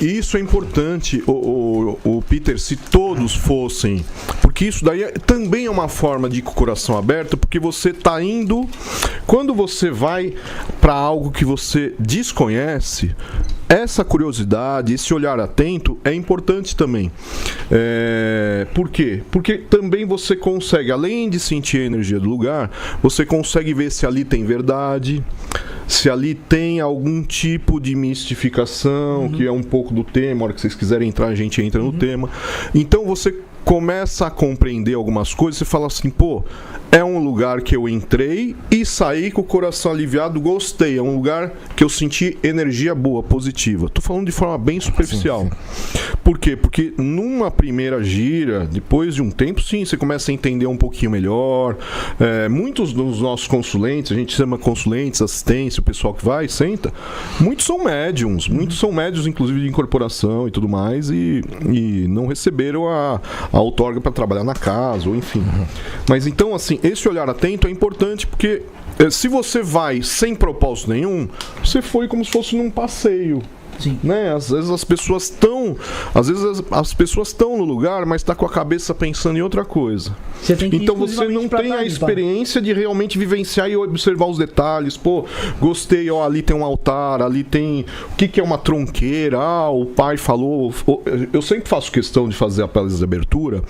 isso é importante, o Peter, se todos fossem, porque isso daí também é uma forma de ir com o coração aberto, porque você está indo, quando você vai para algo que você desconhece, essa curiosidade, esse olhar atento é importante também. Por quê? Porque também você consegue, além de sentir a energia do lugar, você consegue ver se ali tem verdade, se ali tem algum tipo de mistificação, que é um pouco do tema. A hora que vocês quiserem entrar, a gente entra no tema. Então você começa a compreender algumas coisas e fala assim, pô, é um lugar que eu entrei e saí com o coração aliviado, gostei, é um lugar que eu senti energia boa, positiva. Tô falando de forma bem superficial. Sim. Por quê? Porque numa primeira gira, depois de um tempo, sim, você começa a entender um pouquinho melhor. Muitos dos nossos consulentes, a gente chama consulentes, assistência, o pessoal que vai, senta, muitos são médiums, inclusive de incorporação e tudo mais, e não receberam a outorga para trabalhar na casa, ou enfim. Mas então, assim, esse olhar atento é importante, porque se você vai sem propósito nenhum, você foi como se fosse num passeio. Sim. Né? Às vezes as pessoas estão no lugar, mas está com a cabeça pensando em outra coisa. Então você não tem a experiência de realmente vivenciar e observar os detalhes. Pô, gostei, ó, ali tem um altar, ali tem... O que é uma tronqueira? Ah, o pai falou... Eu sempre faço questão de fazer a palestra de abertura.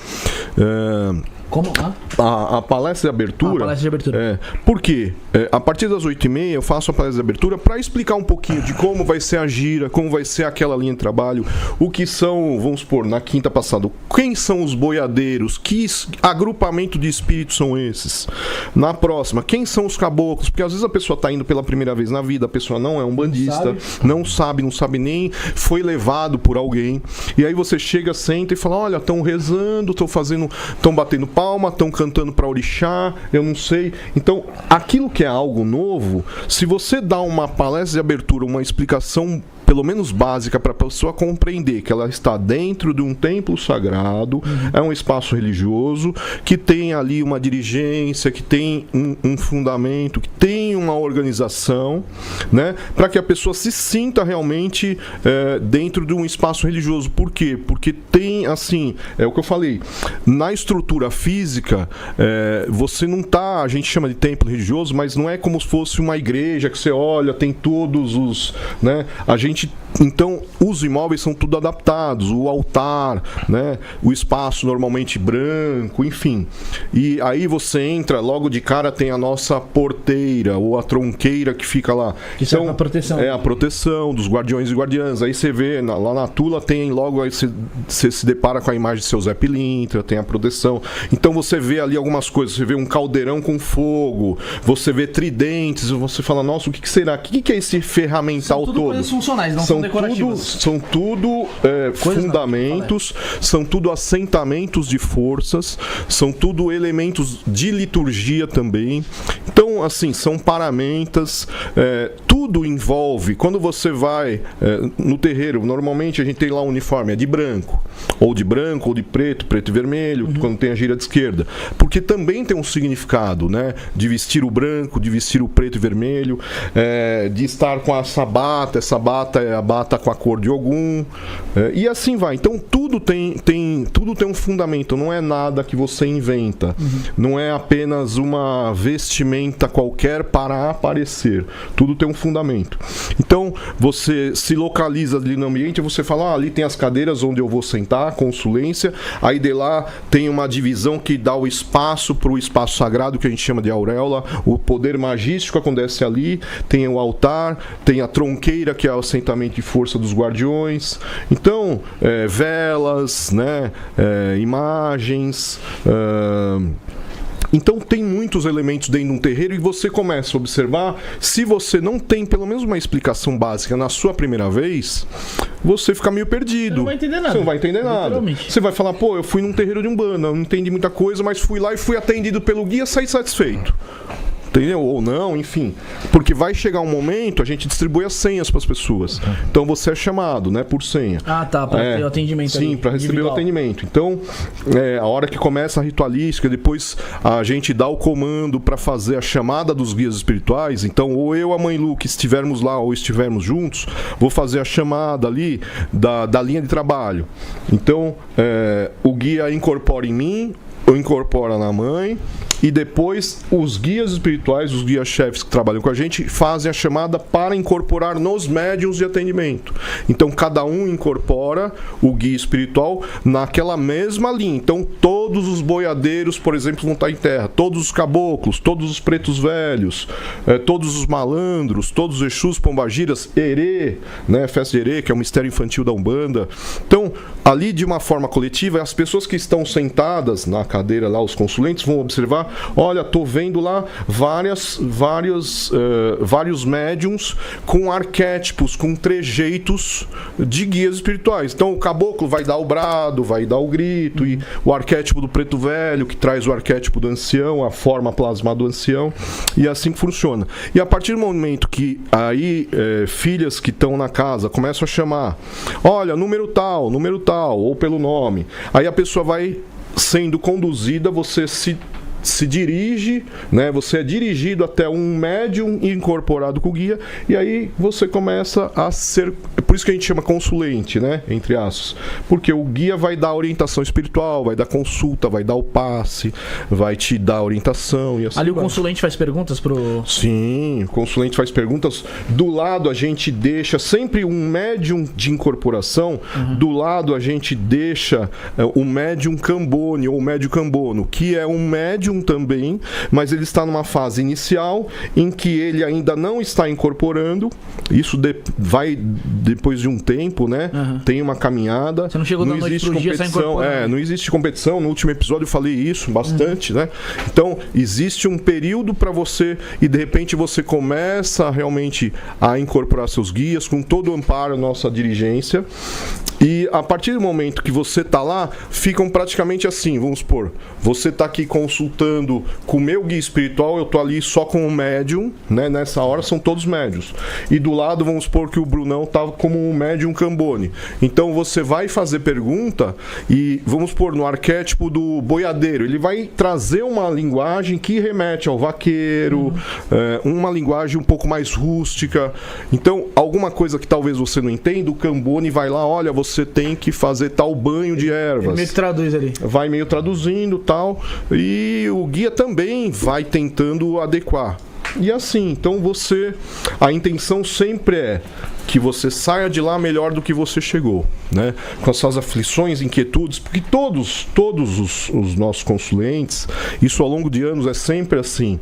Como? A palestra de abertura. A palestra de abertura. Por quê? A partir das 8h30 eu faço a palestra de abertura para explicar um pouquinho de como vai ser a gira, como vai ser aquela linha de trabalho, o que são, vamos supor, na quinta passada, quem são os boiadeiros, que agrupamento de espíritos são esses. Na próxima, quem são os caboclos, porque às vezes a pessoa está indo pela primeira vez na vida, a pessoa não é um bandista, não sabe nem, foi levado por alguém, e aí você chega, senta e fala, olha, estão rezando, estão batendo palma, estão cantando para orixá, eu não sei. Então, aquilo que é algo novo, se você dá uma palestra de abertura, uma explicação pelo menos básica para a pessoa compreender que ela está dentro de um templo sagrado, é um espaço religioso, que tem ali uma dirigência, que tem um fundamento, que tem uma organização, né, para que a pessoa se sinta realmente dentro de um espaço religioso. Por quê? Porque tem, assim, é o que eu falei, na estrutura física, você não está, a gente chama de templo religioso, mas não é como se fosse uma igreja que você olha, tem todos os, né, então, os imóveis são tudo adaptados, o altar, né, o espaço normalmente branco, enfim. E aí você entra, logo de cara tem a nossa porteira, ou a tronqueira que fica lá. Isso então, é a proteção. É a proteção dos guardiões e guardiãs. Aí você vê, lá na Tula tem logo, aí você se depara com a imagem de seu Zé Pilintra, tem a proteção. Então você vê ali algumas coisas, você vê um caldeirão com fogo, você vê tridentes, você fala, nossa, o que será? O que é esse ferramental todo? São tudo coisas funcionais, não são decorativas. São tudo fundamentos, são tudo assentamentos de forças, são tudo elementos de liturgia também. Então, assim, são paramentas, tudo envolve. Quando você vai no terreiro, normalmente a gente tem lá um uniforme, é de branco, ou de preto, preto e vermelho, quando tem a gira de esquerda. Porque também tem um significado, né? De vestir o branco, de vestir o preto e vermelho, de estar com essa bata é a bata com a cor de Ogum, e assim vai. Então tudo tem um fundamento, não é nada que você inventa, não é apenas uma vestimenta qualquer para aparecer, tudo tem um fundamento. Então você se localiza ali no ambiente, você fala, ali tem as cadeiras onde eu vou sentar, consulência, aí de lá tem uma divisão que dá o espaço para o espaço sagrado, que a gente chama de auréola, o poder magístico acontece ali, tem o altar, tem a tronqueira, que é o assentamento de força dos guardiões. Então, velas, né, imagens. Então tem muitos elementos dentro de um terreiro e você começa a observar. Se você não tem pelo menos uma explicação básica na sua primeira vez, você fica meio perdido. Você não vai entender nada. Você vai falar, pô, eu fui num terreiro de Umbanda, não entendi muita coisa, mas fui lá e fui atendido pelo guia, saí satisfeito. entendeu? Ou não, enfim. Porque vai chegar um momento, a gente distribui as senhas para as pessoas. Então você é chamado, né, por senha. Ah, tá, para ter o atendimento. Sim, para receber o atendimento. Então, a hora que começa a ritualística, depois a gente dá o comando para fazer a chamada dos guias espirituais. Então, ou eu, a Mãe Lu, que estivermos lá ou estivermos juntos, vou fazer a chamada ali da linha de trabalho. Então, o guia incorpora em mim, ou incorpora na mãe, e depois os guias espirituais, os guias-chefes que trabalham com a gente, fazem a chamada para incorporar nos médiuns de atendimento. Então, cada um incorpora o guia espiritual naquela mesma linha. Então, todos os boiadeiros, por exemplo, vão estar em terra. Todos os caboclos, todos os pretos velhos, todos os malandros, todos os Exus, pombagiras, Erê, né, festa de Erê, que é o mistério infantil da Umbanda. Então, ali de uma forma coletiva, as pessoas que estão sentadas na cadeira lá, os consulentes, vão observar: olha, tô vendo lá vários médiums com arquétipos, com trejeitos de guias espirituais. Então o caboclo vai dar o brado, vai dar o grito, e o arquétipo do preto velho, que traz o arquétipo do ancião, a forma plasmada do ancião, e assim funciona. E a partir do momento que aí filhas que estão na casa começam a chamar: olha, número tal, ou pelo nome, aí a pessoa vai sendo conduzida, você se dirige, né? Você é dirigido até um médium incorporado com o guia, e aí você começa a ser... Por isso que a gente chama consulente, né? Entre aspas. Porque o guia vai dar orientação espiritual, vai dar consulta, vai dar o passe, vai te dar orientação e assim. Ali o consulente faz perguntas pro... Sim, o consulente faz perguntas. Do lado a gente deixa sempre um médium de incorporação, do lado a gente deixa o médium Cambone, ou o médium Cambono, que é um médium também, mas ele está numa fase inicial em que ele ainda não está incorporando. Isso vai depois de um tempo, né? Tem uma caminhada. Você não chegou da noite pro dia, sai incorporando. Não existe competição. No último episódio eu falei isso bastante, né? Então, existe um período para você, e de repente você começa realmente a incorporar seus guias com todo o amparo, nossa dirigência. E a partir do momento que você tá lá, ficam praticamente assim, vamos supor, você tá aqui consultando com o meu guia espiritual, eu tô ali só com o médium, né? Nessa hora são todos médios. E do lado, vamos supor que o Brunão tá como um médium Cambone. Então você vai fazer pergunta e, vamos supor, no arquétipo do boiadeiro, ele vai trazer uma linguagem que remete ao vaqueiro, uma linguagem um pouco mais rústica. Então, alguma coisa que talvez você não entenda, o Cambone vai lá: olha, você tem que fazer tal banho de ervas. Ele meio que traduz ali. Vai meio traduzindo tal. E o guia também vai tentando adequar. E assim, então a intenção sempre é que você saia de lá melhor do que você chegou, né? Com as suas aflições, inquietudes, porque todos os nossos consulentes, isso ao longo de anos é sempre assim.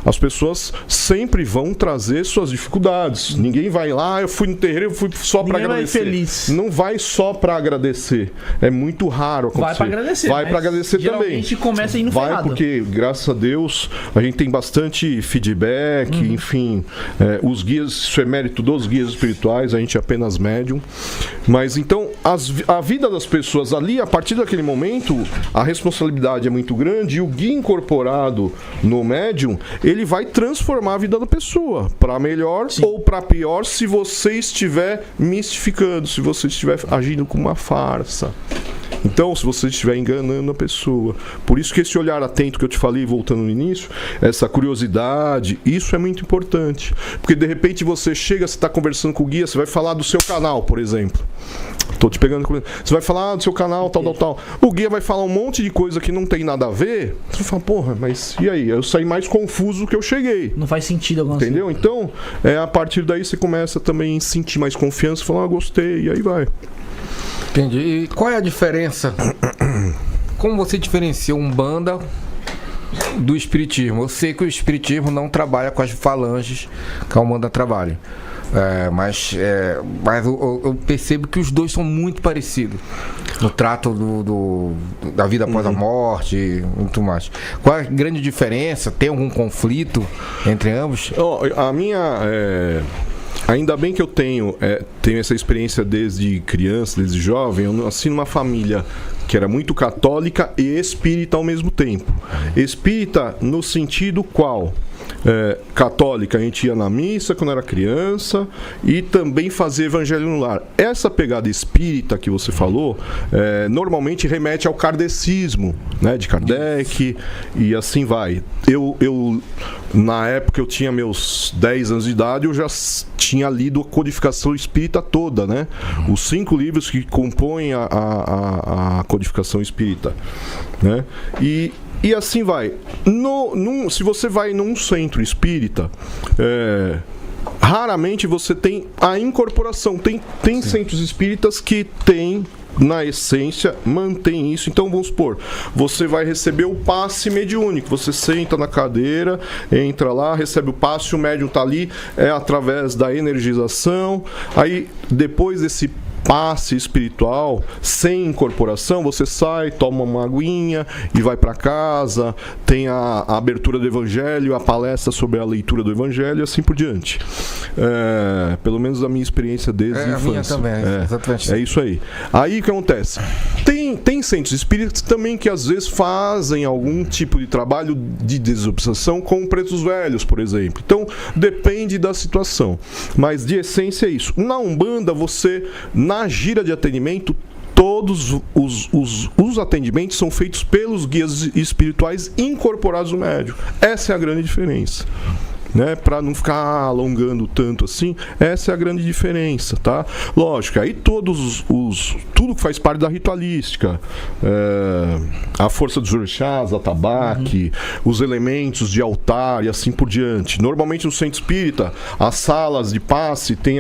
As pessoas sempre vão trazer suas dificuldades. Ninguém vai lá: eu fui no terreiro, eu fui só para agradecer. Vai feliz. Não vai só para agradecer. É muito raro acontecer. Vai para agradecer. Vai para agradecer também. Geralmente começa indo ferrado. Vai, porque graças a Deus a gente tem bastante feedback, enfim, os guias, isso é mérito dos guias espirituais. A gente é apenas médium. Mas então, a vida das pessoas ali, a partir daquele momento, a responsabilidade é muito grande, e o guia incorporado no médium, ele vai transformar a vida da pessoa para melhor ou para pior, se você estiver mistificando, se você estiver agindo com uma farsa. Então, se você estiver enganando a pessoa. Por isso que esse olhar atento que eu te falei, voltando no início, essa curiosidade, isso é muito importante. Porque de repente você chega, você está conversando com o guia, você vai falar do seu canal, por exemplo. Tô te pegando. Você vai falar do seu canal, tal. O guia vai falar um monte de coisa que não tem nada a ver. Você fala: porra, mas e aí? Eu saí mais confuso do que eu cheguei. Não faz sentido alguma coisa. Entendeu? Então, a partir daí você começa também a sentir mais confiança, falar: gostei, e aí vai. Entendi. E qual é a diferença? Como você diferencia Umbanda do Espiritismo? Eu sei que o Espiritismo não trabalha com as falanges que a Umbanda trabalha. Mas eu percebo que os dois são muito parecidos no trato da vida após a morte e muito mais. Qual é a grande diferença? Tem algum conflito entre ambos? A minha... Ainda bem que eu tenho essa experiência desde criança, desde jovem. Eu nasci numa família que era muito católica e espírita ao mesmo tempo. Espírita no sentido qual? católica, a gente ia na missa quando era criança e também fazia evangelho no lar. Essa pegada espírita que você falou, normalmente remete ao kardecismo, né, de Kardec, e assim vai. Eu na época eu tinha meus 10 anos de idade, eu já tinha lido a codificação espírita toda, né? Os 5 livros que compõem a codificação espírita, né? E assim vai. Se você vai num centro espírita, raramente você tem a incorporação. Tem centros espíritas que tem, na essência, mantém isso. Então vamos supor, você vai receber o passe mediúnico. Você senta na cadeira, entra lá, recebe o passe, o médium está ali, através da energização. Aí depois desse passe espiritual, sem incorporação, você sai, toma uma aguinha e vai para casa, tem a abertura do evangelho, a palestra sobre a leitura do evangelho e assim por diante. Pelo menos a minha experiência desde a infância. A minha também, exatamente. É isso aí. Aí o que acontece? Tem centros espíritas também que às vezes fazem algum tipo de trabalho de desobsessão com pretos velhos, por exemplo. Então, depende da situação. Mas de essência é isso. Na Umbanda, na gira de atendimento, todos os atendimentos são feitos pelos guias espirituais incorporados no médium. Essa é a grande diferença. Né, para não ficar alongando tanto assim, essa é a grande diferença, tá? Lógico, aí tudo que faz parte da ritualística, a força dos orixás, a tabaque, os elementos de altar e assim por diante. Normalmente no centro espírita, as salas de passe tem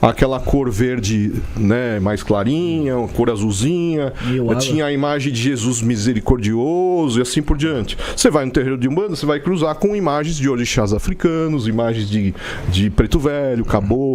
aquela cor verde, né, mais clarinha, uma cor azulzinha, tinha a imagem de Jesus misericordioso e assim por diante. Você vai no terreiro de Umbanda, você vai cruzar com imagens de orixás africanos, imagens de preto velho, caboclo,